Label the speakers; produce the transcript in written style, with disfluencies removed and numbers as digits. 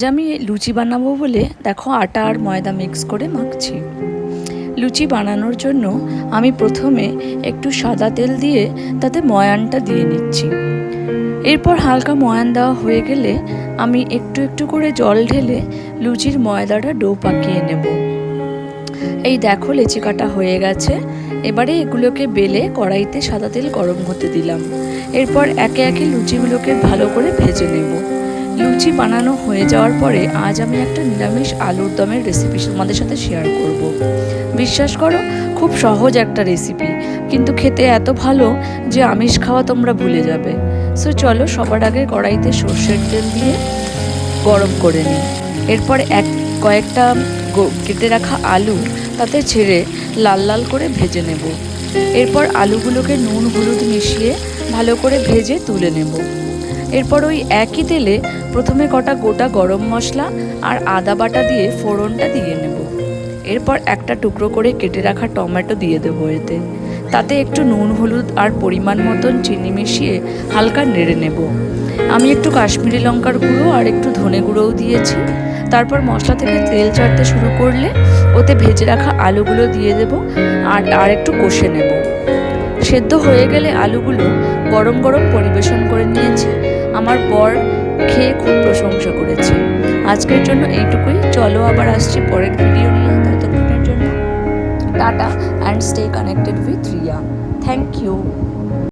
Speaker 1: আজ আমি লুচি বানাবো বলে দেখো আটা আর ময়দা মিক্স করে মাখছি। লুচি বানানোর জন্য আমি প্রথমে একটু সাদা তেল দিয়ে তাতে ময়ানটা দিয়ে নিচ্ছি। এরপর হালকা ময়ান দেওয়া হয়ে গেলে আমি একটু একটু করে জল ঢেলে লুচির ময়দাটা ডো পাকিয়ে নেব। এই দেখো লেচি কাটা হয়ে গেছে। এবারে এগুলোকে বেলে কড়াইতে সাদা তেল গরম হতে দিলাম। এরপর একে একে লুচিগুলোকে ভালো করে ভেজে নেব। লুচি বানানো হয়ে যাওয়ার পরে আজ আমি একটা নিরামিষ আলুর দমের রেসিপি তোমাদের সাথে শেয়ার করব। বিশ্বাস করো, খুব সহজ একটা রেসিপি, কিন্তু খেতে এত ভালো যে আমিষ খাওয়া তোমরা ভুলে যাবে। সো চলো, সবার আগে কড়াইতে সর্ষের তেল দিয়ে গরম করে নিই। এরপর কয়েকটা কেটে রাখা আলু তাতে ছেড়ে লাল লাল করে ভেজে নেব। এরপর আলুগুলোকে নুন হলুদ মিশিয়ে ভালো করে ভেজে তুলে নেব। এরপর ওই একই তেলে প্রথমে কটা গোটা গরম মশলা আর আদা বাটা দিয়ে ফোড়নটা দিয়ে নেব। এরপর একটা টুকরো করে কেটে রাখা টমেটো দিয়ে দেবো এতে। তাতে একটু নুন হলুদ আর পরিমাণ মতন চিনি মিশিয়ে হালকা নেড়ে নেব। আমি একটু কাশ্মীরি লঙ্কার গুঁড়ো আর একটু ধনে গুঁড়োও দিয়েছি। তারপর মশলা থেকে তেল ছাড়তে শুরু করলে ওতে ভেজে রাখা আলুগুলো দিয়ে দেব আর একটু কষে নেব। সেদ্ধ হয়ে গেলে আলুগুলো গরম গরম পরিবেশন করে নিয়েছি। আমার বর খেয়ে খুব প্রশংসা করেছে। আজকের জন্য এইটুকুই। চলো, আবার আসছি পরের ভিডিও নিয়ে। ততক্ষণের জন্য tata and stay connected with Riya. Thank you.